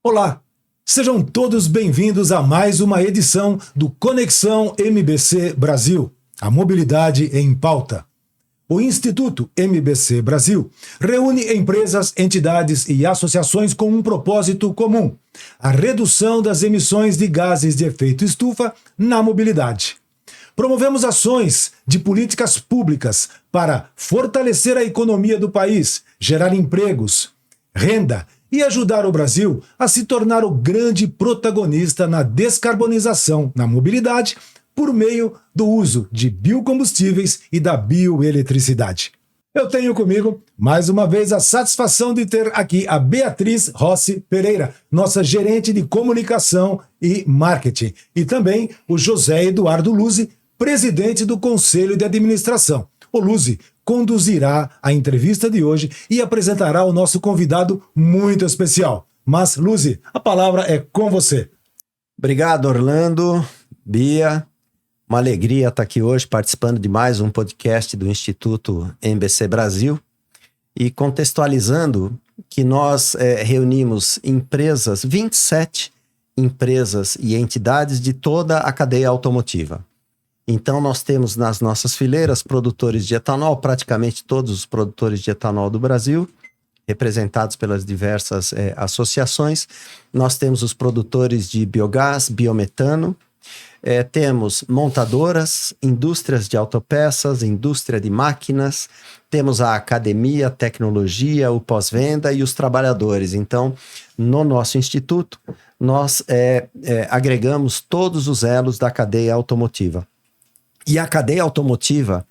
Olá, sejam todos bem-vindos a mais uma edição do Conexão MBC Brasil, a mobilidade em pauta. O Instituto MBC Brasil reúne empresas, entidades e associações com um propósito comum: a redução das emissões de gases de efeito estufa na mobilidade. Promovemos ações de políticas públicas para fortalecer a economia do país, gerar empregos, renda e ajudar o Brasil a se tornar o grande protagonista na descarbonização na mobilidade por meio do uso de biocombustíveis e da bioeletricidade. Eu tenho comigo, mais uma vez, a satisfação de ter aqui a Beatriz Rossi Pereira, nossa gerente de comunicação e marketing, e também o José Eduardo Luzzi, presidente do Conselho de Administração. O Luzzi conduzirá a entrevista de hoje e apresentará o nosso convidado muito especial. Mas, Luzzi, a palavra é com você. Obrigado, Orlando, Bia. Uma alegria estar aqui hoje participando de mais um podcast do Instituto MBC Brasil e contextualizando que nós reunimos empresas, 27 empresas e entidades de toda a cadeia automotiva. Então, nós temos nas nossas fileiras produtores de etanol, praticamente todos os produtores de etanol do Brasil, representados pelas diversas associações. Nós temos os produtores de biogás, biometano, temos montadoras, indústrias de autopeças, indústria de máquinas, temos a academia, tecnologia, o pós-venda e os trabalhadores. Então, no nosso instituto, nós agregamos todos os elos da cadeia automotiva. E a cadeia automotiva,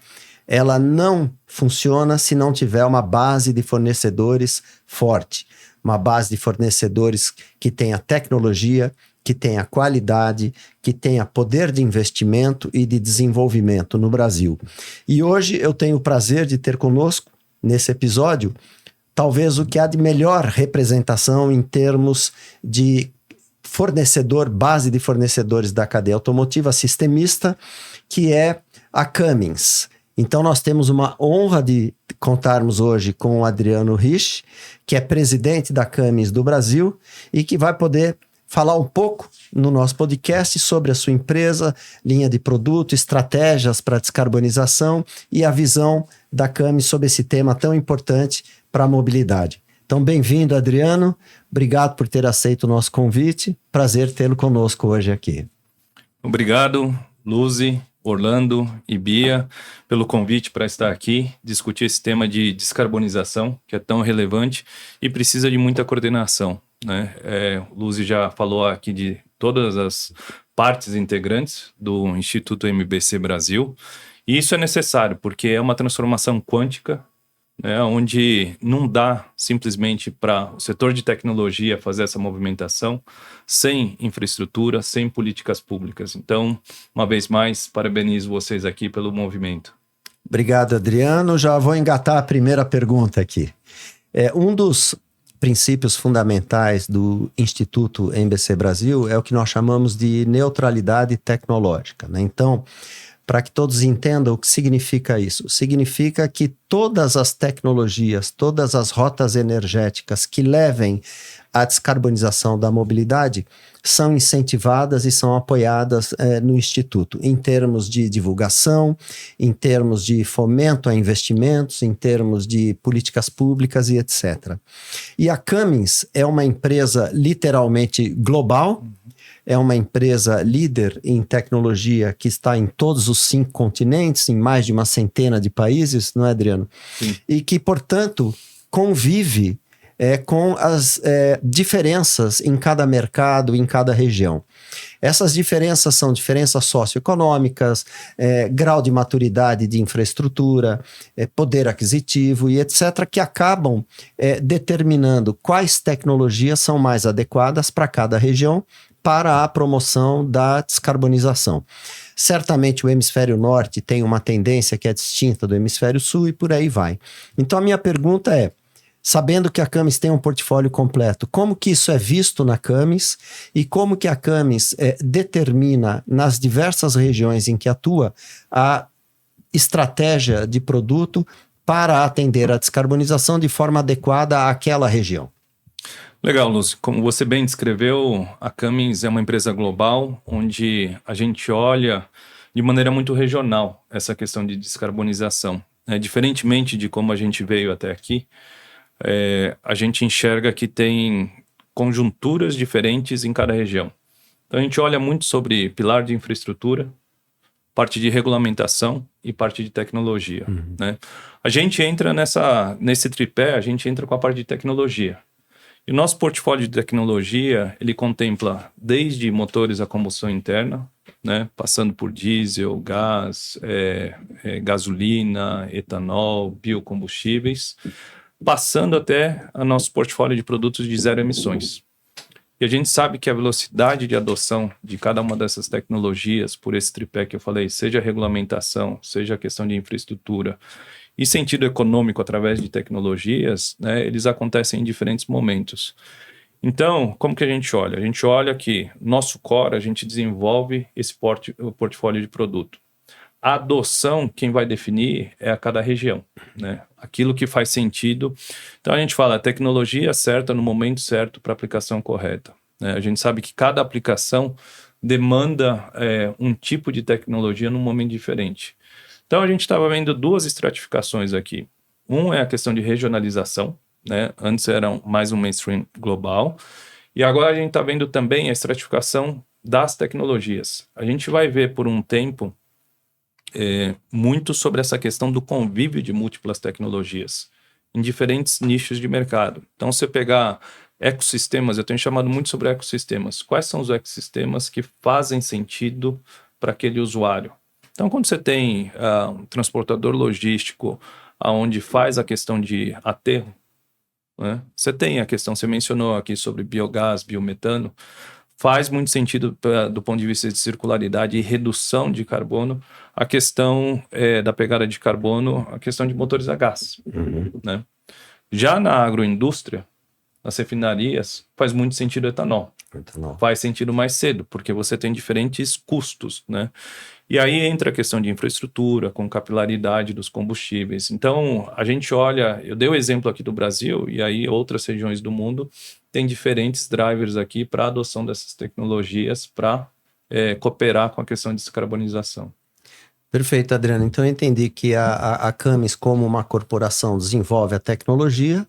ela não funciona se não tiver uma base de fornecedores forte. Uma base de fornecedores que tenha tecnologia, que tenha qualidade, que tenha poder de investimento e de desenvolvimento no Brasil. E hoje eu tenho o prazer de ter conosco, nesse episódio, talvez o que há de melhor representação em termos de fornecedor, base de fornecedores da cadeia automotiva sistemista, que é a Cummins. Então nós temos uma honra de contarmos hoje com o Adriano Rich, que é presidente da Cummins do Brasil e que vai poder falar um pouco no nosso podcast sobre a sua empresa, linha de produto, estratégias para descarbonização e a visão da Cummins sobre esse tema tão importante para a mobilidade. Então, bem-vindo, Adriano. Obrigado por ter aceito o nosso convite. Prazer tê-lo conosco hoje aqui. Obrigado, Luzzi, Orlando e Bia, pelo convite para estar aqui, discutir esse tema de descarbonização, que é tão relevante e precisa de muita coordenação, né? O Luzzi já falou aqui de todas as partes integrantes do Instituto MBC Brasil, e isso é necessário, porque é uma transformação quântica, onde não dá simplesmente para o setor de tecnologia fazer essa movimentação sem infraestrutura, sem políticas públicas. Então, uma vez mais, parabenizo vocês aqui pelo movimento. Obrigado, Adriano. Já vou engatar a primeira pergunta aqui. Um dos princípios fundamentais do Instituto MBC Brasil é o que nós chamamos de neutralidade tecnológica, né? Então, para que todos entendam o que significa isso. Significa que todas as tecnologias, todas as rotas energéticas que levem à descarbonização da mobilidade são incentivadas e são apoiadas no Instituto, em termos de divulgação, em termos de fomento a investimentos, em termos de políticas públicas e etc. E a Cummins é uma empresa literalmente global, é uma empresa líder em tecnologia que está em todos os 5 continentes, em mais de uma centena de países, não é, Adriano? Sim. E que, portanto, convive com as diferenças em cada mercado, em cada região. Essas diferenças são diferenças socioeconômicas, grau de maturidade de infraestrutura, poder aquisitivo e etc., que acabam determinando quais tecnologias são mais adequadas para cada região para a promoção da descarbonização. Certamente o hemisfério norte tem uma tendência que é distinta do hemisfério sul e por aí vai. Então a minha pergunta é, sabendo que a Cummins tem um portfólio completo, como que isso é visto na Cummins e como que a Cummins determina nas diversas regiões em que atua a estratégia de produto para atender a descarbonização de forma adequada àquela região? Legal, Lúcio. Como você bem descreveu, a Cummins é uma empresa global onde a gente olha de maneira muito regional essa questão de descarbonização. Diferentemente de como a gente veio até aqui, a gente enxerga que tem conjunturas diferentes em cada região. Então a gente olha muito sobre pilar de infraestrutura, parte de regulamentação e parte de tecnologia. Né? A gente entra nesse tripé, a gente entra com a parte de tecnologia. E o nosso portfólio de tecnologia, ele contempla desde motores a combustão interna, né, passando por diesel, gás, gasolina, etanol, biocombustíveis, passando até o nosso portfólio de produtos de zero emissões. E a gente sabe que a velocidade de adoção de cada uma dessas tecnologias, por esse tripé que eu falei, seja a regulamentação, seja a questão de infraestrutura e sentido econômico através de tecnologias, né, eles acontecem em diferentes momentos. Então, como que a gente olha? A gente olha que nosso core, a gente desenvolve esse portfólio de produto. A adoção, quem vai definir é a cada região, né? Aquilo que faz sentido. Então, a gente fala a tecnologia certa no momento certo para a aplicação correta, né? A gente sabe que cada aplicação demanda um tipo de tecnologia num momento diferente. Então, a gente estava vendo duas estratificações aqui. Um é a questão de regionalização, né? Antes era mais um mainstream global. E agora a gente está vendo também a estratificação das tecnologias. A gente vai ver por um tempo muito sobre essa questão do convívio de múltiplas tecnologias em diferentes nichos de mercado. Então, se você pegar ecossistemas, eu tenho chamado muito sobre ecossistemas. Quais são os ecossistemas que fazem sentido para aquele usuário? Então, quando você tem um transportador logístico onde faz a questão de aterro, né? Você tem a questão, você mencionou aqui sobre biogás, biometano, faz muito sentido do ponto de vista de circularidade e redução de carbono, a questão da pegada de carbono, a questão de motores a gás. Né? Já na agroindústria, nas refinarias, faz muito sentido o etanol. Faz sentido mais cedo, porque você tem diferentes custos, né? E aí entra a questão de infraestrutura, com capilaridade dos combustíveis. Então, a gente olha, eu dei o exemplo aqui do Brasil, e aí outras regiões do mundo têm diferentes drivers aqui para a adoção dessas tecnologias para cooperar com a questão de descarbonização. Perfeito, Adriano. Então eu entendi que a Cummins, como uma corporação, desenvolve a tecnologia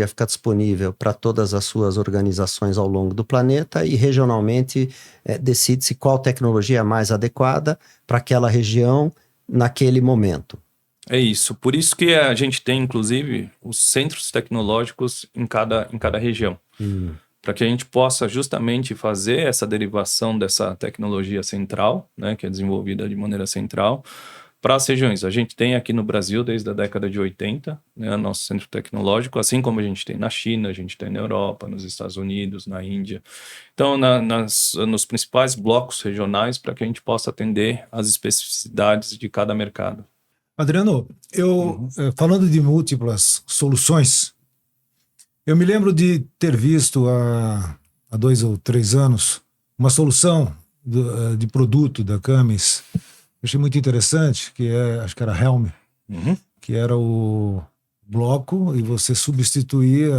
fica disponível para todas as suas organizações ao longo do planeta e regionalmente decide-se qual tecnologia é mais adequada para aquela região naquele momento. É isso. Por isso que a gente tem, inclusive, os centros tecnológicos em cada região. Para que a gente possa justamente fazer essa derivação dessa tecnologia central, né, que é desenvolvida de maneira central, para as regiões. A gente tem aqui no Brasil, desde a década de 80, né, nosso centro tecnológico, assim como a gente tem na China, a gente tem na Europa, nos Estados Unidos, na Índia. Então, nos principais blocos regionais, para que a gente possa atender às especificidades de cada mercado. Adriano, falando de múltiplas soluções, eu me lembro de ter visto há 2 ou 3 anos uma solução de produto da Cummins. Eu achei muito interessante, acho que era Helm, que era o bloco e você substituía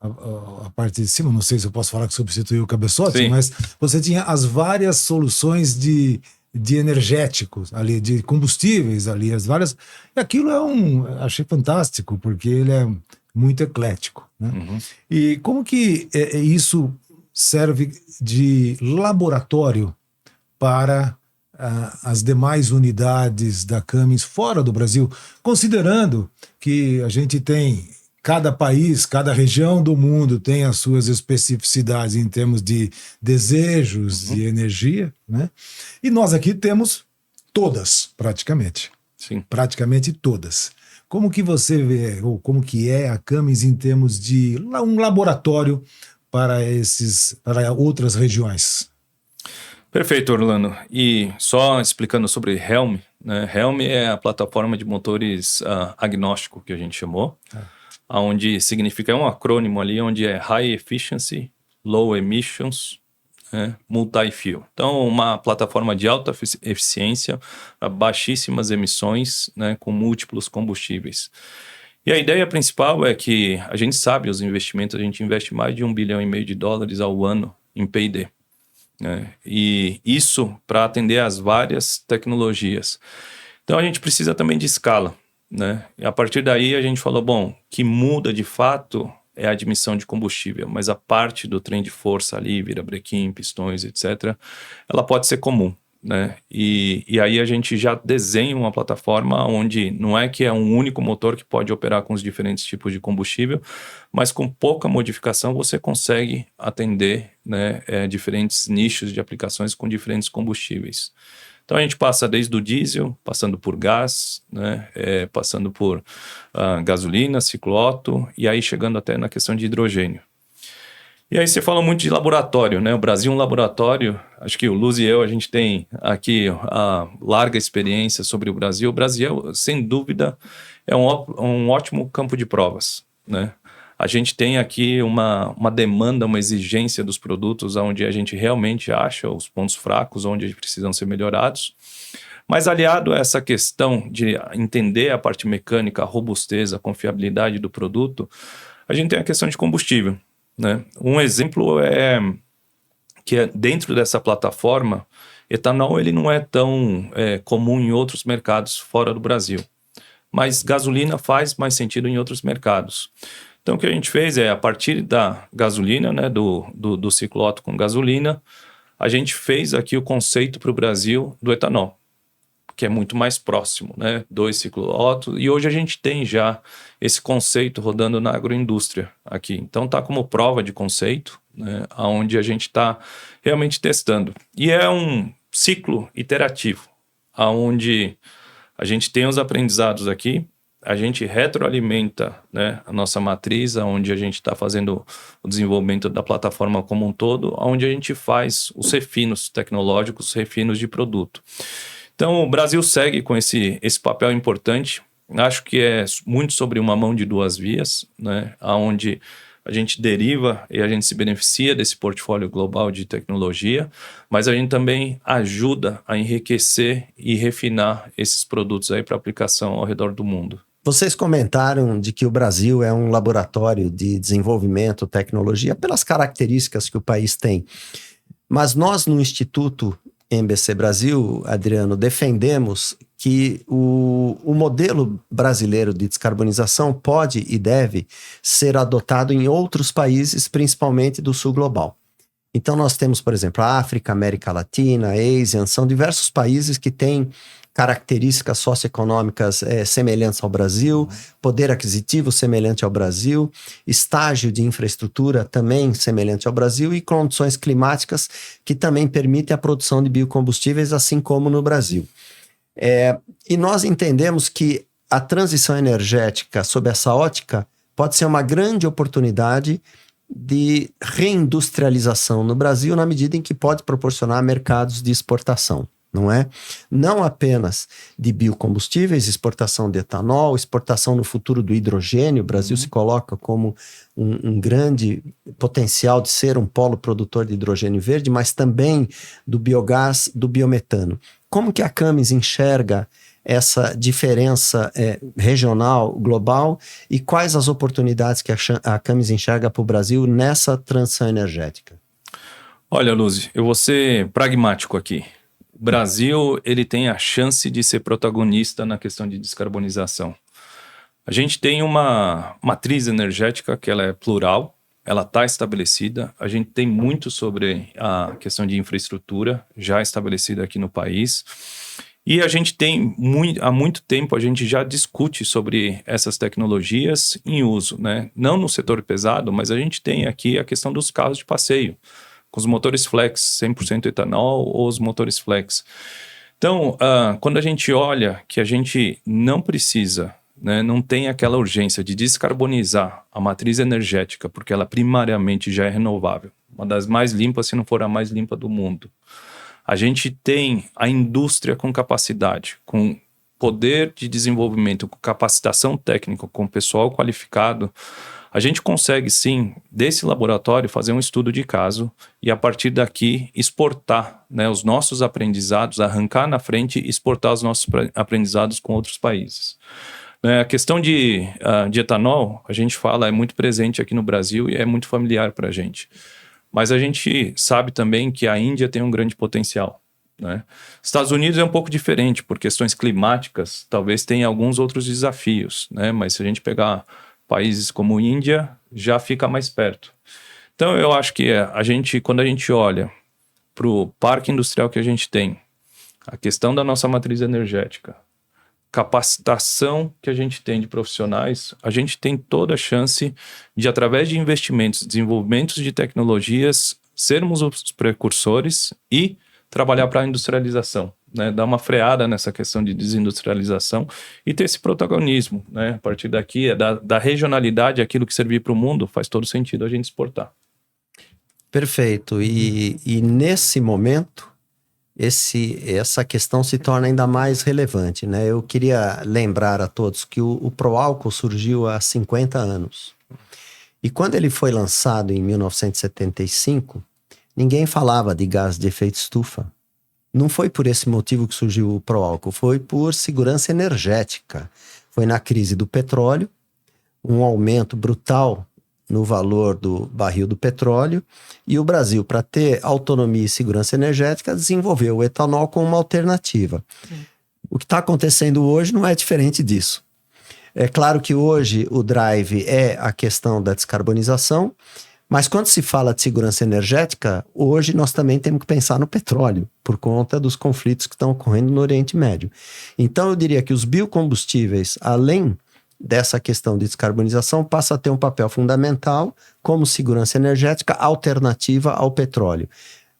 a parte de cima, não sei se eu posso falar que substituía o cabeçote, sim, mas você tinha as várias soluções de energéticos ali, de combustíveis ali, as várias. E aquilo achei fantástico, porque ele é muito eclético, né? E como que isso serve de laboratório para as demais unidades da Cummins fora do Brasil, considerando que a gente tem cada país, cada região do mundo tem as suas especificidades em termos de desejos de energia, né? E nós aqui temos todas, praticamente. Sim. Praticamente todas. Como que você vê, ou como que é a Cummins em termos de um laboratório para outras regiões? Perfeito, Orlando. E só explicando sobre Helm, né? Helm é a plataforma de motores agnóstico que a gente chamou, onde significa, é um acrônimo ali, onde é High Efficiency, Low Emissions, Multi-Fuel. Então, uma plataforma de alta eficiência, baixíssimas emissões, né, com múltiplos combustíveis. E a ideia principal é que a gente sabe os investimentos, a gente investe mais de $1,5 bilhão ao ano em P&D. Né? E isso para atender às várias tecnologias. Então a gente precisa também de escala. Né? E a partir daí a gente falou, bom, que muda de fato é a admissão de combustível, mas a parte do trem de força ali, virabrequim, pistões, etc., ela pode ser comum. Né? E aí a gente já desenha uma plataforma onde não é que é um único motor que pode operar com os diferentes tipos de combustível, mas com pouca modificação você consegue atender, né, diferentes nichos de aplicações com diferentes combustíveis. Então a gente passa desde o diesel, passando por gás, né, passando por gasolina, ciclo-Otto, e aí chegando até na questão de hidrogênio. E aí você fala muito de laboratório, né? O Brasil é um laboratório, acho que o Luz e eu, a gente tem aqui a larga experiência sobre o Brasil. O Brasil, sem dúvida, é um ótimo campo de provas, né? A gente tem aqui uma demanda, uma exigência dos produtos onde a gente realmente acha os pontos fracos, onde eles precisam ser melhorados. Mas aliado a essa questão de entender a parte mecânica, a robustez, a confiabilidade do produto, a gente tem a questão de combustível. Né? Um exemplo é que dentro dessa plataforma, etanol ele não é tão comum em outros mercados fora do Brasil, mas gasolina faz mais sentido em outros mercados. Então o que a gente fez é, a partir da gasolina, né, do ciclo-Otto com gasolina, a gente fez aqui o conceito para o Brasil do etanol, que é muito mais próximo, né? 2 ciclo-Otto, e hoje a gente tem já esse conceito rodando na agroindústria aqui. Então está como prova de conceito, né? Onde a gente está realmente testando. E é um ciclo iterativo, onde a gente tem os aprendizados aqui, a gente retroalimenta, né, a nossa matriz, onde a gente está fazendo o desenvolvimento da plataforma como um todo, onde a gente faz os refinos tecnológicos, refinos de produto. Então, o Brasil segue com esse papel importante. Acho que é muito sobre uma mão de duas vias, né? Onde a gente deriva e a gente se beneficia desse portfólio global de tecnologia, mas a gente também ajuda a enriquecer e refinar esses produtos aí para aplicação ao redor do mundo. Vocês comentaram de que o Brasil é um laboratório de desenvolvimento, tecnologia, pelas características que o país tem. Mas nós, no Instituto MBC Brasil, Adriano, defendemos que o modelo brasileiro de descarbonização pode e deve ser adotado em outros países, principalmente do sul global. Então nós temos, por exemplo, a África, América Latina, Ásia, são diversos países que têm características socioeconômicas semelhantes ao Brasil, poder aquisitivo semelhante ao Brasil, estágio de infraestrutura também semelhante ao Brasil e condições climáticas que também permitem a produção de biocombustíveis, assim como no Brasil. E nós entendemos que a transição energética, sob essa ótica, pode ser uma grande oportunidade de reindustrialização no Brasil, na medida em que pode proporcionar mercados de exportação. Não é? Não apenas de biocombustíveis, exportação de etanol, exportação no futuro do hidrogênio. O Brasil se coloca como um grande potencial de ser um polo produtor de hidrogênio verde, mas também do biogás, do biometano. Como que a Camis enxerga essa diferença regional, global, e quais as oportunidades que a Camis enxerga para o Brasil nessa transição energética? Olha, Luz, eu vou ser pragmático aqui. O Brasil ele tem a chance de ser protagonista na questão de descarbonização. A gente tem uma matriz energética que ela é plural, ela está estabelecida. A gente tem muito sobre a questão de infraestrutura já estabelecida aqui no país. E a gente tem, há muito tempo, a gente já discute sobre essas tecnologias em uso, né? Não no setor pesado, mas a gente tem aqui a questão dos carros de passeio, com os motores flex, 100% etanol ou os motores flex. Então, quando a gente olha que a gente não precisa, né, não tem aquela urgência de descarbonizar a matriz energética, porque ela primariamente já é renovável, uma das mais limpas, se não for a mais limpa do mundo. A gente tem a indústria com capacidade, com poder de desenvolvimento, com capacitação técnica, com pessoal qualificado. A gente consegue, sim, desse laboratório, fazer um estudo de caso e, a partir daqui, exportar, né, os nossos aprendizados, arrancar na frente e exportar os nossos aprendizados com outros países. A questão de etanol, a gente fala, é muito presente aqui no Brasil e é muito familiar para a gente. Mas a gente sabe também que a Índia tem um grande potencial, né? Estados Unidos é um pouco diferente, por questões climáticas, talvez tenha alguns outros desafios, né? Mas se a gente pegar países como Índia, já fica mais perto. Então eu acho que quando a gente olha para o parque industrial que a gente tem, a questão da nossa matriz energética, capacitação que a gente tem de profissionais, a gente tem toda a chance de, através de investimentos, desenvolvimentos de tecnologias, sermos os precursores e trabalhar para a industrialização, né? Dar uma freada nessa questão de desindustrialização e ter esse protagonismo, né? A partir daqui, da regionalidade, aquilo que servir para o mundo, faz todo sentido a gente exportar. Perfeito. E nesse momento, essa questão se torna ainda mais relevante, né? Eu queria lembrar a todos que o Proálcool surgiu há 50 anos. E quando ele foi lançado em 1975, ninguém falava de gás de efeito estufa. Não foi por esse motivo que surgiu o Proálcool, foi por segurança energética. Foi na crise do petróleo, um aumento brutal no valor do barril do petróleo, e o Brasil, para ter autonomia e segurança energética, desenvolveu o etanol como uma alternativa. Sim. O que está acontecendo hoje não é diferente disso. É claro que hoje o drive é a questão da descarbonização, mas quando se fala de segurança energética, hoje nós também temos que pensar no petróleo, por conta dos conflitos que estão ocorrendo no Oriente Médio. Então eu diria que os biocombustíveis, além dessa questão de descarbonização, passa a ter um papel fundamental como segurança energética alternativa ao petróleo.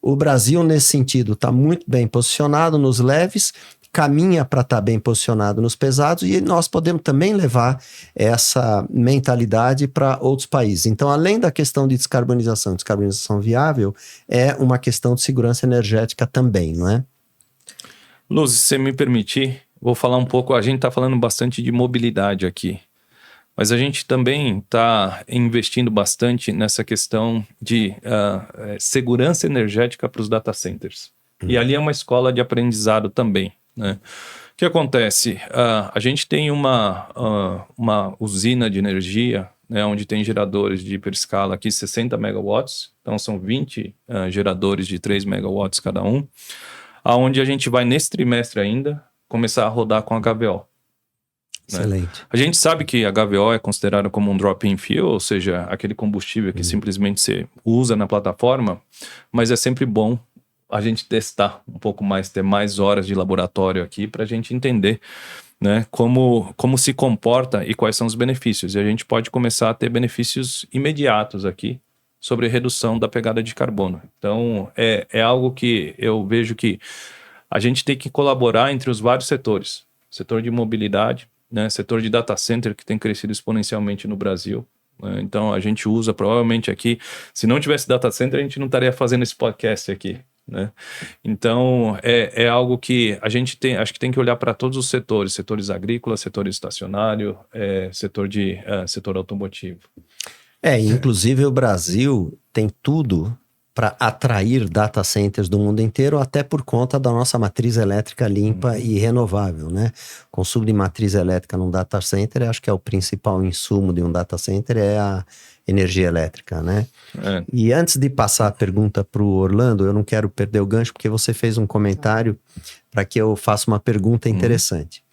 O Brasil, nesse sentido, está muito bem posicionado nos leves, caminha para estar bem posicionado nos pesados, e nós podemos também levar essa mentalidade para outros países. Então, além da questão de descarbonização viável, é uma questão de segurança energética também, não é? Luz, se você me permitir, vou falar um pouco, a gente está falando bastante de mobilidade aqui, mas a gente também está investindo bastante nessa questão de segurança energética para os data centers. E ali é uma escola de aprendizado também, né? O que acontece? A gente tem uma usina de energia, né, onde tem geradores de hiperescala aqui, 60 megawatts, então são 20 geradores de 3 megawatts cada um, aonde a gente vai, nesse trimestre ainda, começar a rodar com HVO. Excelente. Né? A gente sabe que a HVO é considerada como um drop-in fuel, ou seja, aquele combustível que simplesmente você usa na plataforma, mas é sempre bom a gente testar um pouco mais, ter mais horas de laboratório aqui para a gente entender, né, como se comporta e quais são os benefícios. E a gente pode começar a ter benefícios imediatos aqui sobre redução da pegada de carbono. Então, é algo que eu vejo que a gente tem que colaborar entre os vários setores. Setor de mobilidade, né, setor de data center, que tem crescido exponencialmente no Brasil. Né? Então, a gente usa provavelmente aqui, se não tivesse data center, a gente não estaria fazendo esse podcast aqui. Né? Então, é algo que a gente tem, acho que tem que olhar para todos os setores agrícolas, setor estacionário, setor automotivo. Inclusive o Brasil tem tudo para atrair data centers do mundo inteiro, até por conta da nossa matriz elétrica limpa e renovável, né? O consumo de matriz elétrica num data center, acho que é o principal insumo de um data center, é a energia elétrica, né? E antes de passar a pergunta para o Orlando, eu não quero perder o gancho, porque você fez um comentário para que eu faça uma pergunta interessante.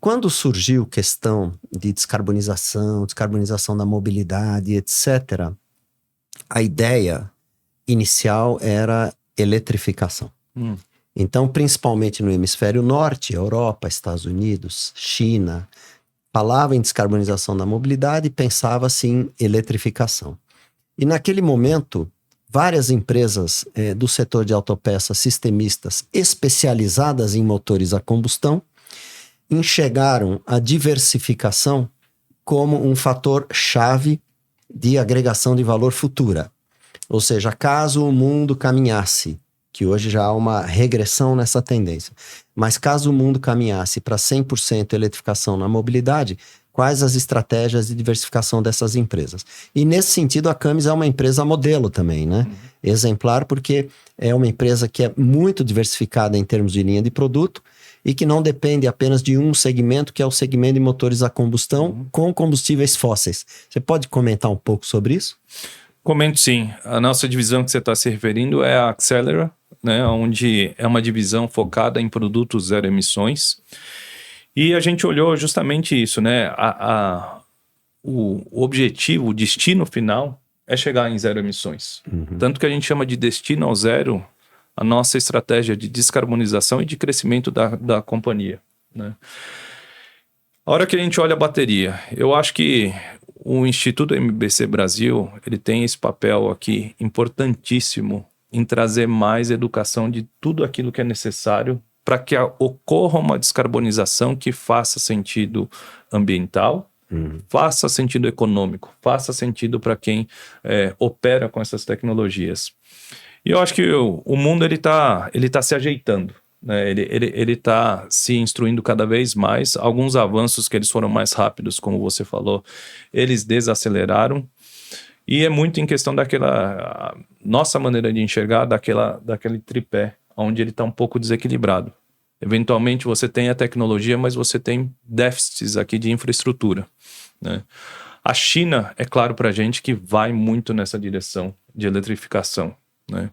Quando surgiu questão de descarbonização da mobilidade, etc., a ideia inicial era eletrificação. Então, principalmente no hemisfério norte, Europa, Estados Unidos, China, falava em descarbonização da mobilidade e pensava-se em eletrificação. E naquele momento, várias empresas do setor de autopeças sistemistas especializadas em motores a combustão enxergaram a diversificação como um fator chave de agregação de valor futura. Ou seja, caso o mundo caminhasse, que hoje já há uma regressão nessa tendência, mas caso o mundo caminhasse para 100% eletrificação na mobilidade, quais as estratégias de diversificação dessas empresas? E nesse sentido, a Camis é uma empresa modelo também, né? Exemplar, porque é uma empresa que é muito diversificada em termos de linha de produto e que não depende apenas de um segmento, que é o segmento de motores a combustão com combustíveis fósseis. Você pode comentar um pouco sobre isso? Comento sim. A nossa divisão que você está se referindo é a Accelera, né, onde é uma divisão focada em produtos zero emissões. E a gente olhou justamente isso, né? O objetivo, o destino final é chegar em zero emissões. Tanto que a gente chama de destino ao zero a nossa estratégia de descarbonização e de crescimento da companhia, né? A hora que a gente olha a bateria, eu acho que o Instituto MBC Brasil, ele tem esse papel aqui importantíssimo em trazer mais educação de tudo aquilo que é necessário para que ocorra uma descarbonização que faça sentido ambiental, faça sentido econômico, faça sentido para quem opera com essas tecnologias. E eu acho que o mundo ele tá se ajeitando, né? Ele tá se instruindo cada vez mais. Alguns avanços que eles foram mais rápidos, como você falou, eles desaceleraram. E é muito em questão daquela nossa maneira de enxergar, daquele tripé, onde ele está um pouco desequilibrado. Eventualmente você tem a tecnologia, mas você tem déficits aqui de infraestrutura, né? A China, é claro para a gente que vai muito nessa direção de eletrificação, né?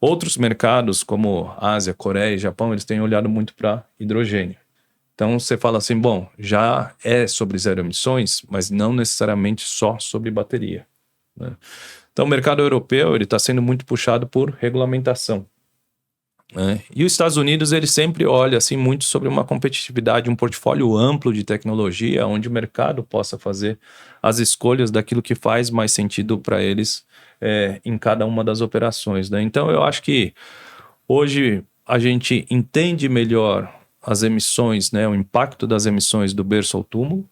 Outros mercados como Ásia, Coreia e Japão, eles têm olhado muito para hidrogênio. Então você fala assim, bom, já é sobre zero emissões, mas não necessariamente só sobre bateria, né? Então o mercado europeu ele está sendo muito puxado por regulamentação, né? E os Estados Unidos ele sempre olha assim muito sobre uma competitividade, um portfólio amplo de tecnologia, onde o mercado possa fazer as escolhas daquilo que faz mais sentido para eles em cada uma das operações, né? Então eu acho que hoje a gente entende melhor as emissões, né, o impacto das emissões do berço ao túmulo,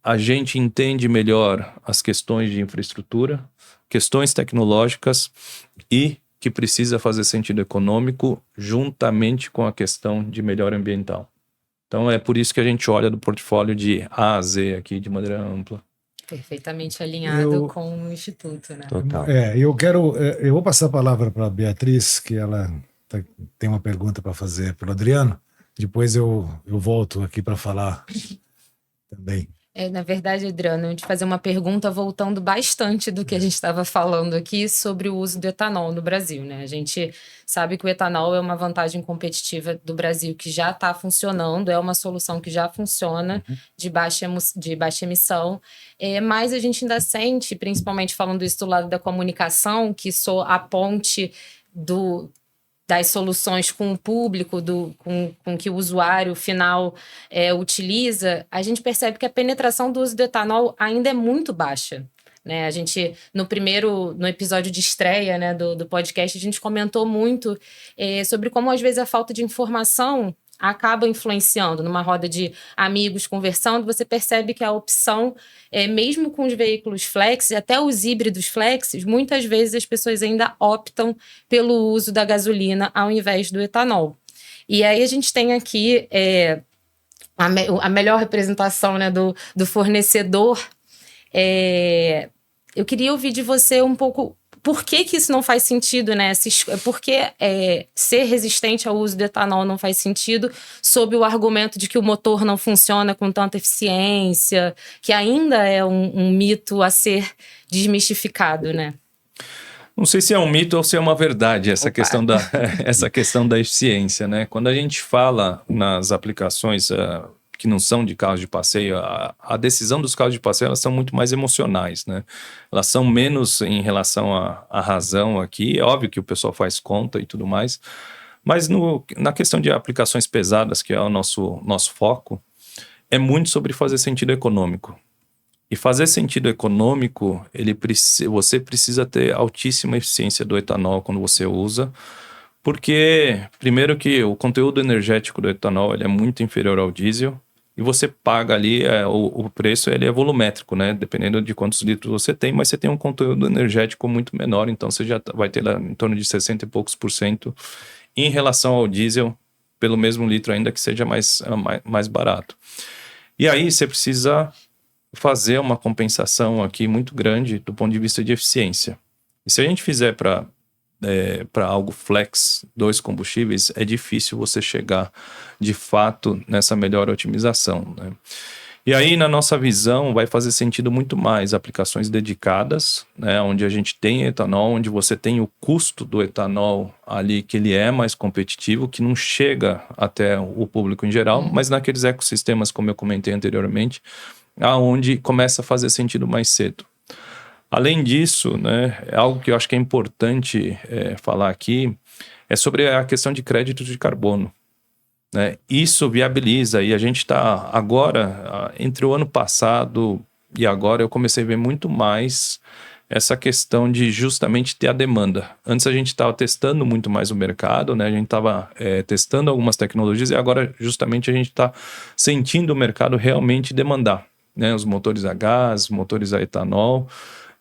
a gente entende melhor as questões de infraestrutura, questões tecnológicas e que precisa fazer sentido econômico juntamente com a questão de melhora ambiental. Então é por isso que a gente olha do portfólio de A a Z aqui de maneira ampla. Perfeitamente alinhado com o Instituto, né? Total. Eu vou passar a palavra para a Beatriz, que ela tem uma pergunta para fazer pelo Adriano. Depois eu volto aqui para falar também. Na verdade, Adriano, eu te fazer uma pergunta voltando bastante do que a gente estava falando aqui sobre o uso do etanol no Brasil, né? A gente sabe que o etanol é uma vantagem competitiva do Brasil que já está funcionando, é uma solução que já funciona de baixa emissão, mas a gente ainda sente, principalmente falando isso do lado da comunicação, que sou a ponte das soluções com o público, com que o usuário final utiliza, a gente percebe que a penetração do uso do etanol ainda é muito baixa, né? A gente, no episódio de estreia, né, do podcast, a gente comentou muito sobre como, às vezes, a falta de informação acaba influenciando. Numa roda de amigos conversando, você percebe que a opção, mesmo com os veículos flex, até os híbridos flex, muitas vezes as pessoas ainda optam pelo uso da gasolina ao invés do etanol. E aí a gente tem aqui a melhor representação, né, do fornecedor. Eu queria ouvir de você um pouco por que isso não faz sentido, né? Por que ser resistente ao uso do etanol não faz sentido, sob o argumento de que o motor não funciona com tanta eficiência, que ainda é um mito a ser desmistificado, né? Não sei se é um mito ou se é uma verdade essa questão da eficiência, né? Quando a gente fala nas aplicações que não são de carros de passeio, a decisão dos carros de passeio, elas são muito mais emocionais, né? Elas são menos em relação à razão aqui. É óbvio que o pessoal faz conta e tudo mais, mas na questão de aplicações pesadas, que é o nosso foco, é muito sobre fazer sentido econômico. E fazer sentido econômico, você precisa ter altíssima eficiência do etanol quando você usa, porque, primeiro que o conteúdo energético do etanol ele é muito inferior ao diesel, e você paga ali, o preço ele é volumétrico, né? Dependendo de quantos litros você tem, mas você tem um conteúdo energético muito menor, então você já vai ter lá em torno de 60 e poucos % em relação ao diesel, pelo mesmo litro ainda que seja mais barato. E aí você precisa fazer uma compensação aqui muito grande do ponto de vista de eficiência. E se a gente fizer para para algo flex, 2 combustíveis, é difícil você chegar de fato nessa melhor otimização, né? E aí, na nossa visão, vai fazer sentido muito mais aplicações dedicadas, né, onde a gente tem etanol, onde você tem o custo do etanol ali, que ele é mais competitivo, que não chega até o público em geral, mas naqueles ecossistemas, como eu comentei anteriormente, aonde começa a fazer sentido mais cedo. Além disso, né, algo que eu acho que é importante falar aqui é sobre a questão de créditos de carbono. Né? Isso viabiliza, e a gente está agora, entre o ano passado e agora, eu comecei a ver muito mais essa questão de justamente ter a demanda. Antes a gente estava testando muito mais o mercado, né? A gente estava testando algumas tecnologias e agora justamente a gente está sentindo o mercado realmente demandar, né? Os motores a gás, motores a etanol,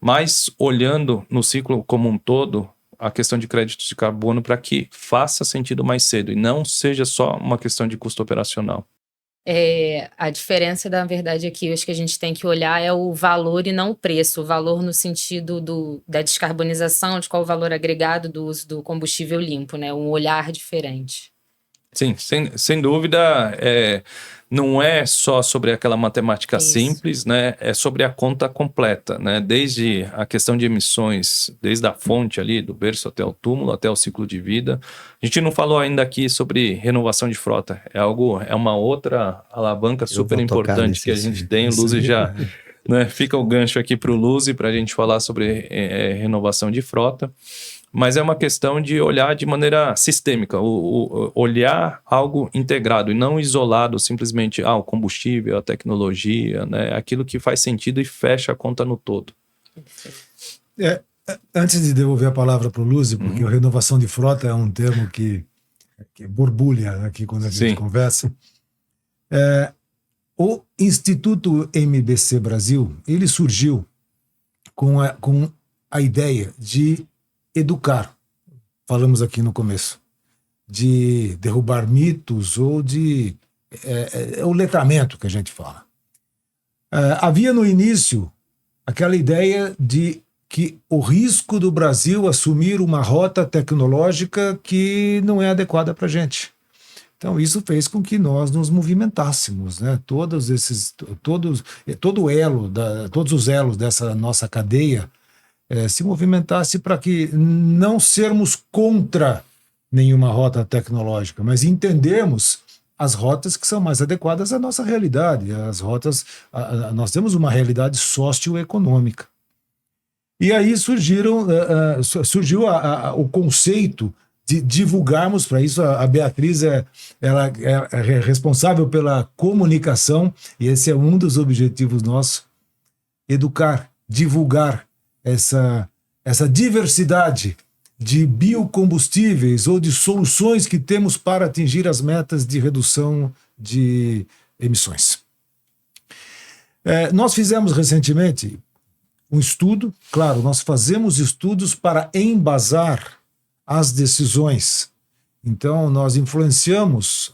mas olhando no ciclo como um todo, a questão de créditos de carbono para que faça sentido mais cedo e não seja só uma questão de custo operacional. A diferença, na verdade, aqui, eu acho que a gente tem que olhar é o valor e não o preço. O valor no sentido da descarbonização, de qual o valor agregado do uso do combustível limpo, né? Um olhar diferente. Sim, sem dúvida, não é só sobre aquela matemática simples, né? É sobre a conta completa, né? Desde a questão de emissões, desde a fonte ali, do berço até o túmulo, até o ciclo de vida. A gente não falou ainda aqui sobre renovação de frota. É uma outra alavanca super importante que a gente tem. O Luzi já né, fica o gancho aqui para o Luzi para a gente falar sobre renovação de frota. Mas é uma questão de olhar de maneira sistêmica, olhar algo integrado e não isolado, simplesmente o combustível, a tecnologia, né? Aquilo que faz sentido e fecha a conta no todo. Antes de devolver a palavra para o Luzi, porque a renovação de frota é um termo que borbulha aqui quando a gente conversa, o Instituto MBC Brasil, ele surgiu com a ideia de educar, falamos aqui no começo, de derrubar mitos ou de o letramento que a gente fala. Havia no início aquela ideia de que o risco do Brasil assumir uma rota tecnológica que não é adequada para a gente. Então isso fez com que nós nos movimentássemos, né? Todos os elos dessa nossa cadeia se movimentasse para que não sermos contra nenhuma rota tecnológica, mas entendemos as rotas que são mais adequadas à nossa realidade. As rotas, nós temos uma realidade socioeconômica. E aí surgiu o conceito de divulgarmos, para isso a Beatriz ela é responsável pela comunicação, e esse é um dos objetivos nossos, educar, divulgar essa diversidade de biocombustíveis ou de soluções que temos para atingir as metas de redução de emissões. Nós fizemos recentemente um estudo, claro, nós fazemos estudos para embasar as decisões. Então, nós influenciamos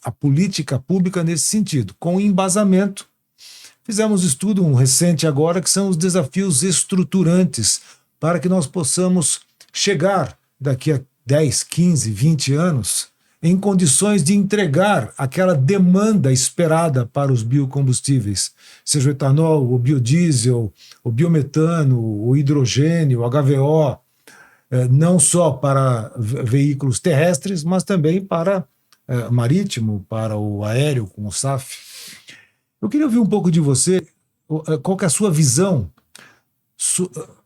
a política pública nesse sentido, com embasamento. Fizemos estudo, um recente agora, que são os desafios estruturantes para que nós possamos chegar daqui a 10, 15, 20 anos em condições de entregar aquela demanda esperada para os biocombustíveis, seja o etanol, o biodiesel, o biometano, o hidrogênio, o HVO, não só para veículos terrestres, mas também para marítimo, para o aéreo, com o SAF. Eu queria ouvir um pouco de você, qual que é a sua visão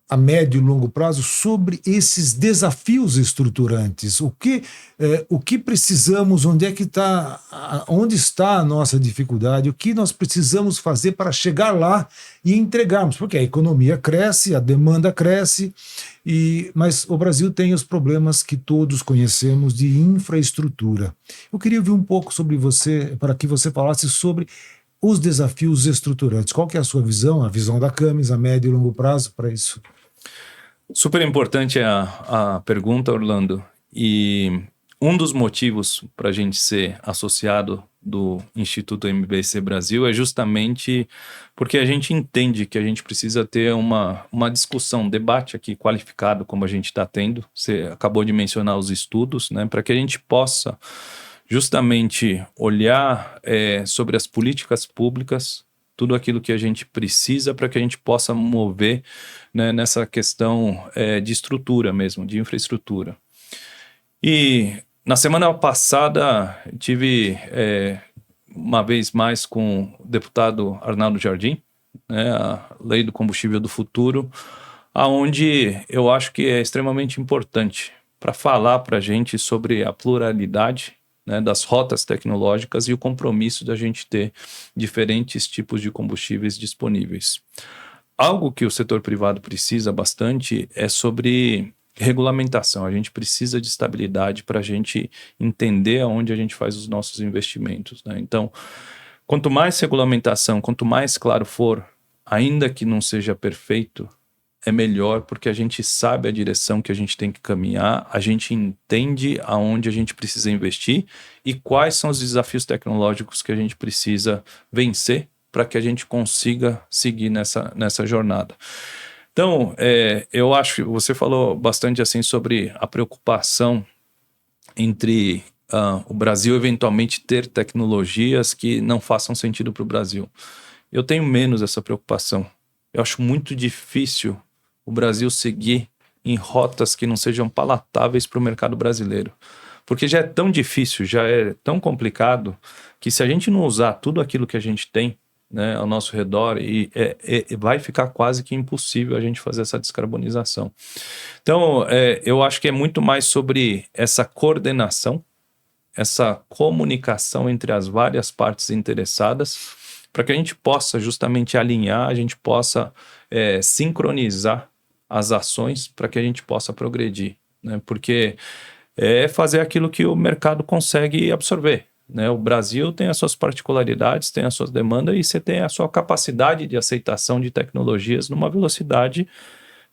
a médio e longo prazo sobre esses desafios estruturantes. O que precisamos, onde está a nossa dificuldade, o que nós precisamos fazer para chegar lá e entregarmos, porque a economia cresce, a demanda cresce, mas o Brasil tem os problemas que todos conhecemos de infraestrutura. Eu queria ouvir um pouco sobre você, para que você falasse sobre os desafios estruturantes. Qual que é a sua visão, a visão da Camis, a médio e longo prazo para isso? Super importante a pergunta, Orlando. E um dos motivos para a gente ser associado do Instituto MBC Brasil é justamente porque a gente entende que a gente precisa ter uma discussão, um debate aqui qualificado, como a gente está tendo. Você acabou de mencionar os estudos, né, para que a gente possa justamente olhar sobre as políticas públicas, tudo aquilo que a gente precisa para que a gente possa mover, né, nessa questão de estrutura mesmo, de infraestrutura. E na semana passada tive uma vez mais com o deputado Arnaldo Jardim, né, a Lei do Combustível do Futuro, aonde eu acho que é extremamente importante para falar para a gente sobre a pluralidade, né, das rotas tecnológicas e o compromisso da gente ter diferentes tipos de combustíveis disponíveis. Algo que o setor privado precisa bastante é sobre regulamentação. A gente precisa de estabilidade para a gente entender aonde a gente faz os nossos investimentos, né? Então, quanto mais regulamentação, quanto mais claro for, ainda que não seja perfeito, é melhor, porque a gente sabe a direção que a gente tem que caminhar, a gente entende aonde a gente precisa investir e quais são os desafios tecnológicos que a gente precisa vencer para que a gente consiga seguir nessa jornada. Então, eu acho que você falou bastante assim sobre a preocupação entre o Brasil eventualmente ter tecnologias que não façam sentido para o Brasil. Eu tenho menos essa preocupação. Eu acho muito difícil o Brasil seguir em rotas que não sejam palatáveis para o mercado brasileiro. Porque já é tão difícil, já é tão complicado, que se a gente não usar tudo aquilo que a gente tem, né, ao nosso redor, vai ficar quase que impossível a gente fazer essa descarbonização. Então, eu acho que é muito mais sobre essa coordenação, essa comunicação entre as várias partes interessadas, para que a gente possa justamente alinhar, a gente possa sincronizar as ações para que a gente possa progredir, né? Porque é fazer aquilo que o mercado consegue absorver, né? O Brasil tem as suas particularidades, tem as suas demandas e você tem a sua capacidade de aceitação de tecnologias numa velocidade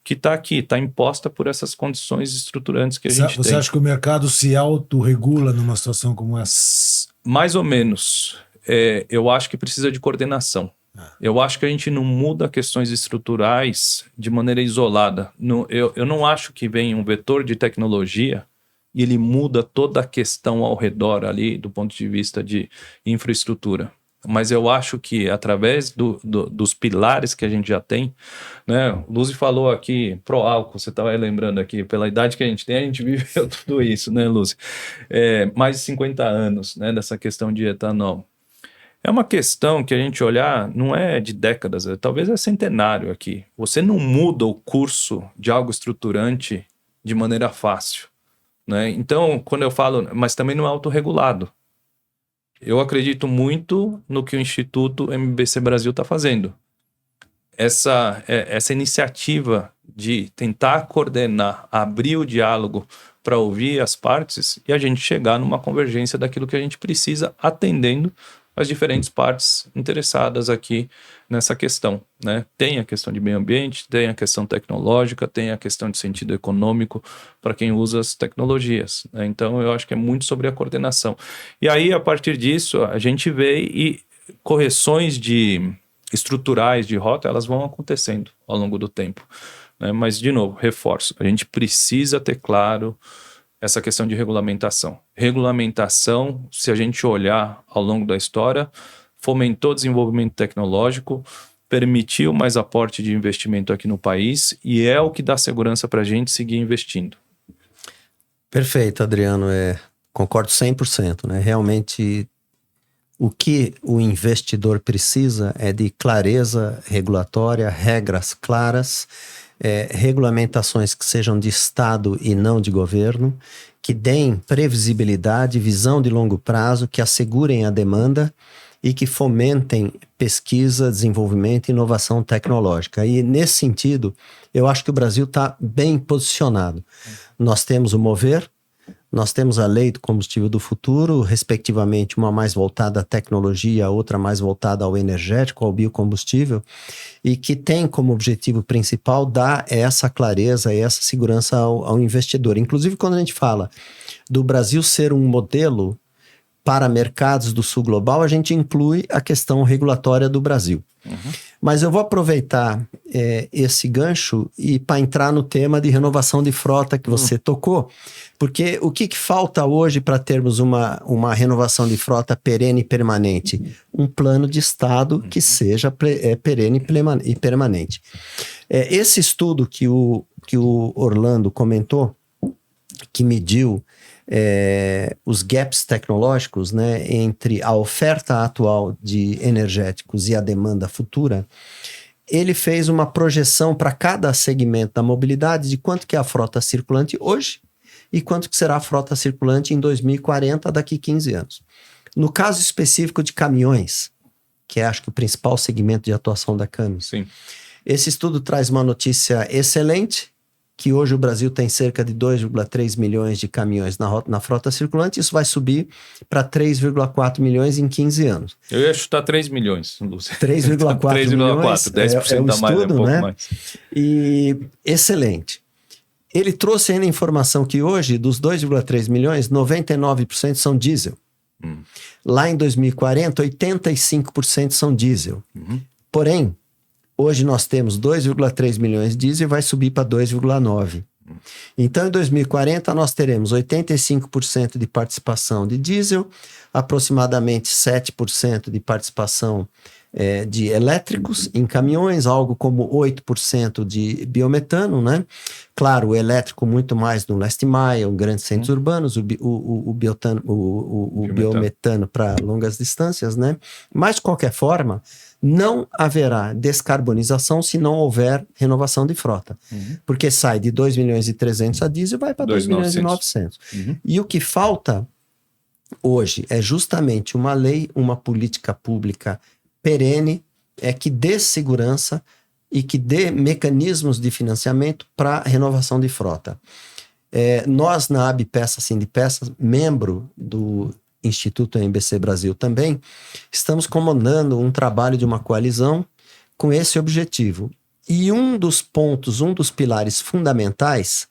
que está aqui, está imposta por essas condições estruturantes que a gente tem. Você acha que o mercado se autorregula numa situação como essa? Mais ou menos. Eu acho que precisa de coordenação. Eu acho que a gente não muda questões estruturais de maneira isolada. Eu não acho que vem um vetor de tecnologia e ele muda toda a questão ao redor ali do ponto de vista de infraestrutura. Mas eu acho que através dos pilares que a gente já tem, né? O Luzi falou aqui pro álcool, você estava lembrando aqui, pela idade que a gente tem, a gente viveu tudo isso, né, Luzi? Mais de 50 anos, né, dessa questão de etanol. É uma questão que a gente olhar, não é de décadas, talvez é centenário aqui. Você não muda o curso de algo estruturante de maneira fácil, né? Então, quando eu falo, mas também não é autorregulado. Eu acredito muito no que o Instituto MBC Brasil está fazendo. Essa iniciativa de tentar coordenar, abrir o diálogo para ouvir as partes e a gente chegar numa convergência daquilo que a gente precisa, atendendo as diferentes partes interessadas aqui nessa questão, né? Tem a questão de meio ambiente, tem a questão tecnológica, tem a questão de sentido econômico para quem usa as tecnologias, né? Então eu acho que é muito sobre a coordenação. E aí, a partir disso, a gente vê e correções estruturais de rota, elas vão acontecendo ao longo do tempo, né? Mas, de novo, reforço, a gente precisa ter claro essa questão de regulamentação. Regulamentação, se a gente olhar ao longo da história, fomentou o desenvolvimento tecnológico, permitiu mais aporte de investimento aqui no país e é o que dá segurança para a gente seguir investindo. Perfeito, Adriano. Concordo 100%, né? Realmente, o que o investidor precisa é de clareza regulatória, regras claras, regulamentações que sejam de Estado e não de governo, que deem previsibilidade, visão de longo prazo, que assegurem a demanda e que fomentem pesquisa, desenvolvimento e inovação tecnológica. E nesse sentido, eu acho que o Brasil está bem posicionado. Nós temos o Mover, nós temos a Lei do Combustível do Futuro, respectivamente, uma mais voltada à tecnologia, outra mais voltada ao energético, ao biocombustível, e que tem como objetivo principal dar essa clareza e essa segurança ao investidor. Inclusive, quando a gente fala do Brasil ser um modelo para mercados do sul global, a gente inclui a questão regulatória do Brasil. Mas eu vou aproveitar esse gancho e para entrar no tema de renovação de frota que você tocou, porque o que falta hoje para termos uma renovação de frota perene e permanente? Um plano de Estado que seja perene e permanente. Esse estudo que o Orlando comentou, que mediu os gaps tecnológicos, né, entre a oferta atual de energéticos e a demanda futura, ele fez uma projeção para cada segmento da mobilidade de quanto que é a frota circulante hoje e quanto que será a frota circulante em 2040, daqui 15 anos. No caso específico de caminhões, que é acho que o principal segmento de atuação da Camis, Sim. esse estudo traz uma notícia excelente, que hoje o Brasil tem cerca de 2,3 milhões de caminhões na frota circulante, isso vai subir para 3,4 milhões em 15 anos. Eu ia chutar 3 milhões, Lúcio. 3,4 milhões, 10% a mais, estudo, pouco né? mais. E excelente. Ele trouxe ainda a informação que hoje, dos 2,3 milhões, 99% são diesel. Lá em 2040, 85% são diesel. Porém, hoje nós temos 2,3 milhões de diesel e vai subir para 2,9. Então, em 2040, nós teremos 85% de participação de diesel, aproximadamente 7% de participação de elétricos em caminhões, algo como 8% de biometano, né? Claro, o elétrico muito mais no last mile, grandes centros urbanos, o biometano para longas distâncias, né? Mas, de qualquer forma, não haverá descarbonização se não houver renovação de frota. Porque sai de 2 milhões e 300 a diesel e vai para 2 milhões e 900. E o que falta hoje é justamente uma lei, uma política pública perene, que dê segurança e que dê mecanismos de financiamento para renovação de frota. Nós, na ABPESA, Sindipesa, membro do Instituto MBC Brasil também, estamos comandando um trabalho de uma coalizão com esse objetivo. E um dos pontos, um dos pilares fundamentais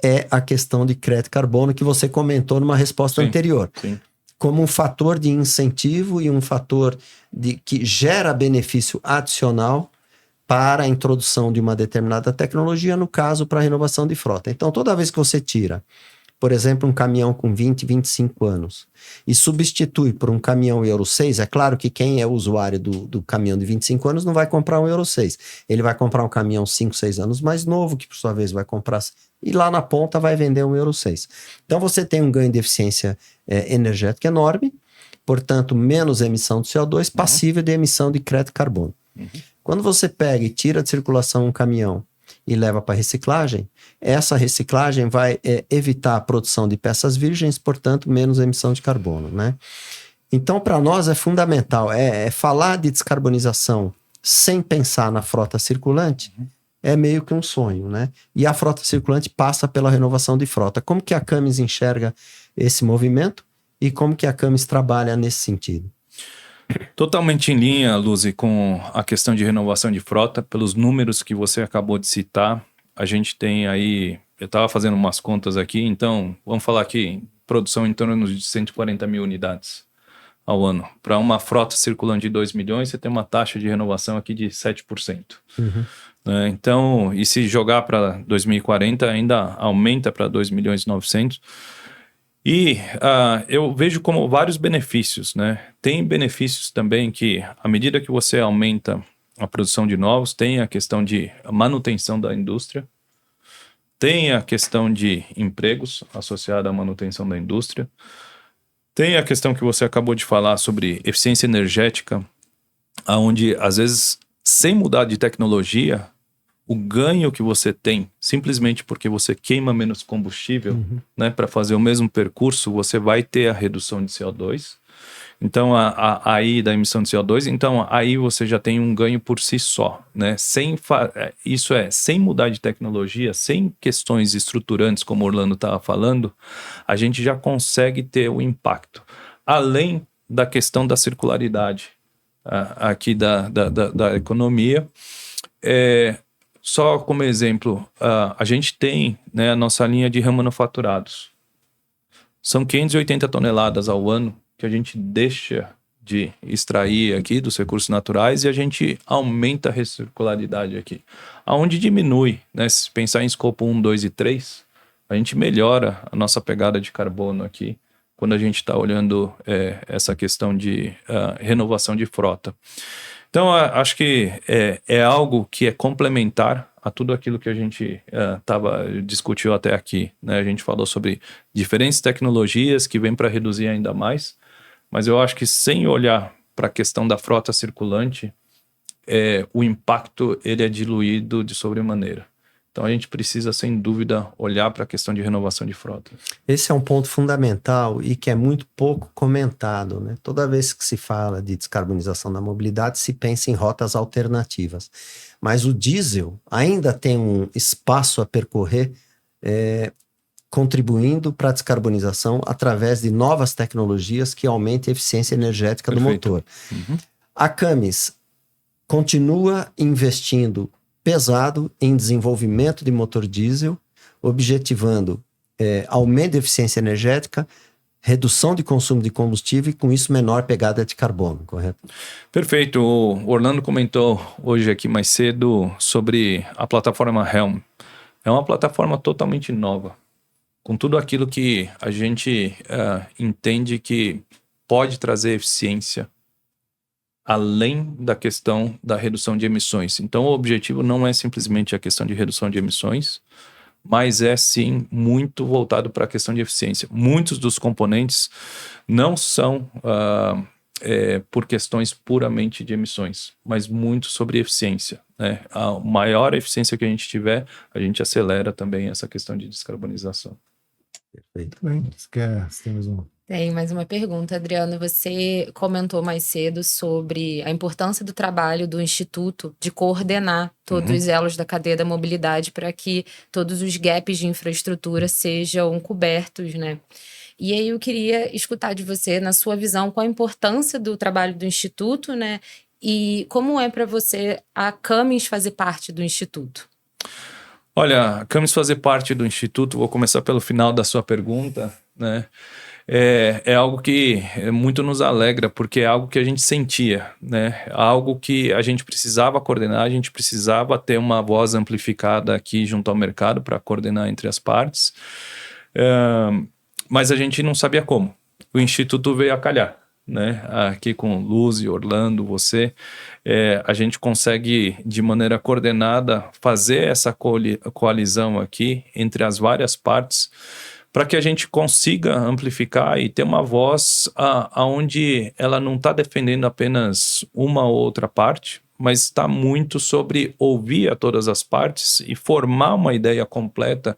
é a questão de crédito carbono que você comentou numa resposta anterior. Sim. Como um fator de incentivo e um fator que gera benefício adicional para a introdução de uma determinada tecnologia, no caso, para a renovação de frota. Então, toda vez que você tira, por exemplo, um caminhão com 20, 25 anos e substitui por um caminhão Euro 6, é claro que quem é usuário do caminhão de 25 anos não vai comprar um Euro 6. Ele vai comprar um caminhão 5, 6 anos mais novo, que por sua vez vai comprar... E lá na ponta vai vender um Euro 6. Então você tem um ganho de eficiência energética enorme, portanto, menos emissão de CO2, passível de emissão de crédito carbono. Quando você pega e tira de circulação um caminhão e leva para reciclagem, essa reciclagem vai evitar a produção de peças virgens, portanto, menos emissão de carbono, né? Então, para nós é fundamental, falar de descarbonização sem pensar na frota circulante, é meio que um sonho, né? E a frota circulante passa pela renovação de frota. Como que a Camis enxerga esse movimento e como que a Camis trabalha nesse sentido? Totalmente em linha, Luzi, com a questão de renovação de frota, pelos números que você acabou de citar. A gente tem aí, eu estava fazendo umas contas aqui, então vamos falar aqui, produção em torno de 140 mil unidades ao ano. Para uma frota circulante de 2 milhões, você tem uma taxa de renovação aqui de 7%. Então, e se jogar para 2040, ainda aumenta para 2 milhões e 900. E eu vejo como vários benefícios, né? Tem benefícios também que, à medida que você aumenta a produção de novos, tem a questão de manutenção da indústria, tem a questão de empregos associada à manutenção da indústria, tem a questão que você acabou de falar sobre eficiência energética, onde, às vezes, sem mudar de tecnologia, o ganho que você tem, simplesmente porque você queima menos combustível, né, para fazer o mesmo percurso, você vai ter a redução de CO2. Então, aí da emissão de CO2, então aí você já tem um ganho por si só, né? Sem mudar de tecnologia, sem questões estruturantes, como o Orlando estava falando, a gente já consegue ter o impacto. Além da questão da circularidade aqui da economia, só como exemplo, a gente tem, né, a nossa linha de remanufaturados. São 580 toneladas ao ano que a gente deixa de extrair aqui dos recursos naturais e a gente aumenta a recircularidade aqui. Aonde diminui, né? Se pensar em escopo 1, 2 e 3, a gente melhora a nossa pegada de carbono aqui quando a gente está olhando essa questão de renovação de frota. Então, acho que é algo que é complementar a tudo aquilo que a gente discutiu até aqui, né? A gente falou sobre diferentes tecnologias que vêm para reduzir ainda mais, mas eu acho que sem olhar para a questão da frota circulante, o impacto ele é diluído de sobremaneira. Então a gente precisa, sem dúvida, olhar para a questão de renovação de frota. Esse é um ponto fundamental e que é muito pouco comentado, né? Toda vez que se fala de descarbonização da mobilidade, se pensa em rotas alternativas. Mas o diesel ainda tem um espaço a percorrer, contribuindo para a descarbonização através de novas tecnologias que aumentem a eficiência energética do motor. Uhum. A Camis continua investindo pesado em desenvolvimento de motor diesel, objetivando aumento de eficiência energética, redução de consumo de combustível e, com isso, menor pegada de carbono, correto? Perfeito. O Orlando comentou hoje aqui mais cedo sobre a plataforma Helm. É uma plataforma totalmente nova, com tudo aquilo que a gente entende que pode trazer eficiência além da questão da redução de emissões. Então, o objetivo não é simplesmente a questão de redução de emissões, mas é sim muito voltado para a questão de eficiência. Muitos dos componentes não são por questões puramente de emissões, mas muito sobre eficiência, né? A maior eficiência que a gente tiver, a gente acelera também essa questão de descarbonização. Perfeito. Bem, temos um... Tem mais uma pergunta, Adriano. Você comentou mais cedo sobre a importância do trabalho do Instituto de coordenar todos os elos da cadeia da mobilidade para que todos os gaps de infraestrutura sejam cobertos, né? E aí eu queria escutar de você, na sua visão, qual a importância do trabalho do Instituto, né? E como é para você a Camis fazer parte do Instituto? Olha, a Camis fazer parte do Instituto, vou começar pelo final da sua pergunta, né? É algo que muito nos alegra, porque é algo que a gente sentia, né? Algo que a gente precisava coordenar, a gente precisava ter uma voz amplificada aqui junto ao mercado para coordenar entre as partes, mas a gente não sabia como. O Instituto veio a calhar, né? Aqui com Luzi, Orlando, você, a gente consegue de maneira coordenada fazer essa coalizão aqui entre as várias partes, para que a gente consiga amplificar e ter uma voz onde ela não está defendendo apenas uma ou outra parte, mas está muito sobre ouvir a todas as partes e formar uma ideia completa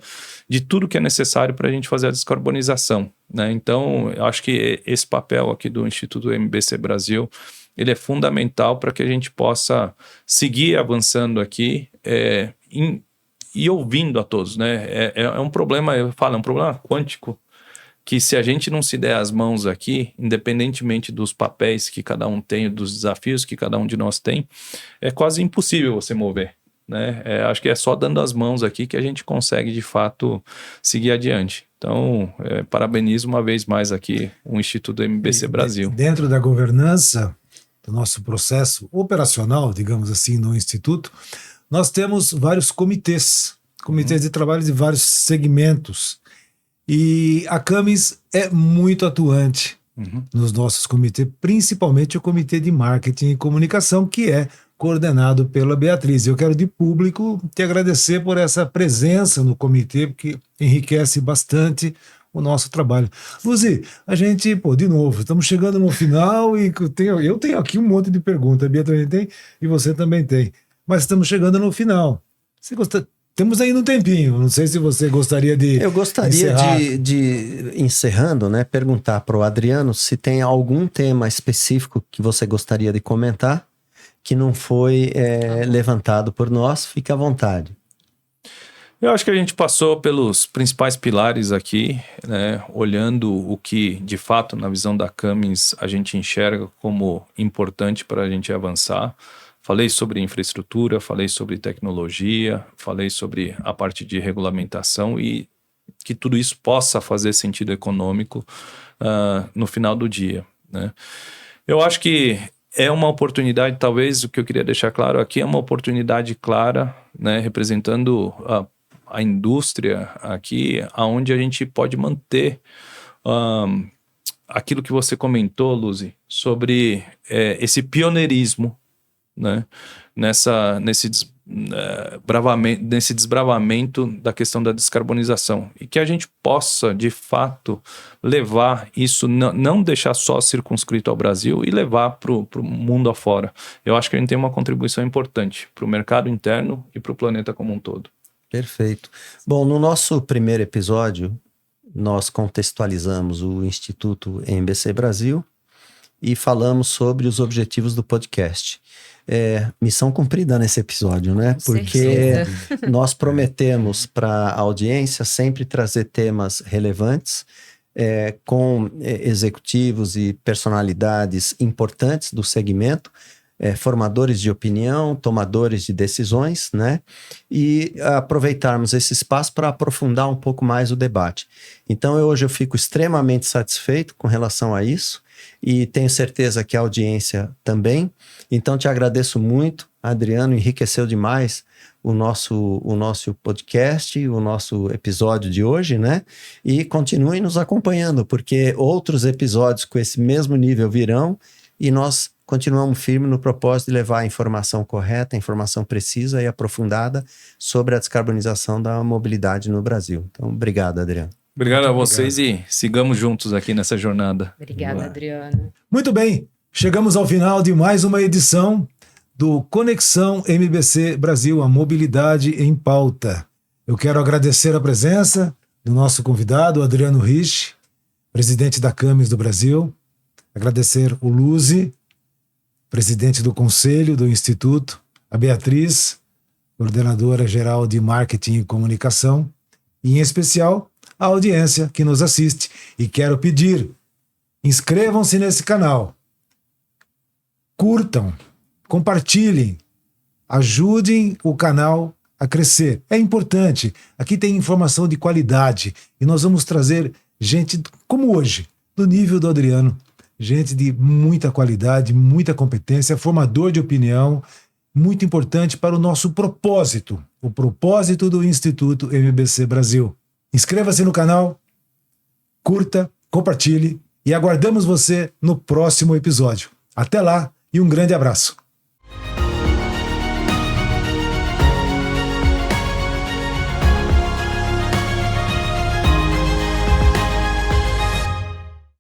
de tudo que é necessário para a gente fazer a descarbonização, né? Então, eu acho que esse papel aqui do Instituto MBC Brasil, ele é fundamental para que a gente possa seguir avançando aqui e ouvindo a todos, né? É um problema, eu falo, é um problema quântico, que se a gente não se der as mãos aqui, independentemente dos papéis que cada um tem, dos desafios que cada um de nós tem, é quase impossível você mover, né? Acho que é só dando as mãos aqui que a gente consegue, de fato, seguir adiante. Então, parabenizo uma vez mais aqui o Instituto MBC Brasil. Dentro da governança do nosso processo operacional, digamos assim, no Instituto, nós temos vários comitês de trabalho de vários segmentos. E a Camis é muito atuante nos nossos comitês, principalmente o Comitê de Marketing e Comunicação, que é coordenado pela Beatriz. Eu quero de público te agradecer por essa presença no comitê, porque enriquece bastante o nosso trabalho. Luzi, a gente, de novo, estamos chegando no final e eu tenho aqui um monte de perguntas, a Bia também tem e você também tem. Mas estamos chegando no final. Temos ainda um tempinho, não sei se você gostaria de Eu gostaria de encerrando, né, perguntar para o Adriano se tem algum tema específico que você gostaria de comentar, que não foi levantado por nós, fique à vontade. Eu acho que a gente passou pelos principais pilares aqui, né, olhando o que, de fato, na visão da Camis, a gente enxerga como importante para a gente avançar. Falei sobre infraestrutura, falei sobre tecnologia, falei sobre a parte de regulamentação e que tudo isso possa fazer sentido econômico no final do dia, né? Eu acho que é uma oportunidade, talvez o que eu queria deixar claro aqui é uma oportunidade clara, né, representando a indústria aqui, onde a gente pode manter aquilo que você comentou, Luzi, sobre esse pioneirismo, né, nesse desbravamento da questão da descarbonização, e que a gente possa, de fato, levar isso, não deixar só circunscrito ao Brasil e levar para o mundo afora. Eu acho que a gente tem uma contribuição importante para o mercado interno e para o planeta como um todo. Perfeito. Bom, no nosso primeiro episódio, nós contextualizamos o Instituto MBC Brasil e falamos sobre os objetivos do podcast. Missão cumprida nesse episódio, né? Porque nós prometemos para a audiência sempre trazer temas relevantes, com executivos e personalidades importantes do segmento, formadores de opinião, tomadores de decisões, né? E aproveitarmos esse espaço para aprofundar um pouco mais o debate. Então, hoje eu fico extremamente satisfeito com relação a isso e tenho certeza que a audiência também. Então, te agradeço muito, Adriano, enriqueceu demais o nosso podcast, o nosso episódio de hoje, né? E continue nos acompanhando, porque outros episódios com esse mesmo nível virão e nós continuamos firmes no propósito de levar a informação correta, a informação precisa e aprofundada sobre a descarbonização da mobilidade no Brasil. Então, obrigado, Adriano. Obrigado a vocês e sigamos juntos aqui nessa jornada. Obrigada, Adriano. Muito bem, chegamos ao final de mais uma edição do Conexão MBC Brasil, a mobilidade em pauta. Eu quero agradecer a presença do nosso convidado, Adriano Rich, presidente da Camis do Brasil. Agradecer o Luzi, presidente do Conselho do Instituto, a Beatriz, coordenadora geral de Marketing e Comunicação, e em especial a audiência que nos assiste. E quero pedir, inscrevam-se nesse canal, curtam, compartilhem, ajudem o canal a crescer. É importante, aqui tem informação de qualidade e nós vamos trazer gente como hoje, do nível do Adriano, gente de muita qualidade, muita competência, formador de opinião, muito importante para o nosso propósito, o propósito do Instituto MBC Brasil. Inscreva-se no canal, curta, compartilhe e aguardamos você no próximo episódio. Até lá e um grande abraço.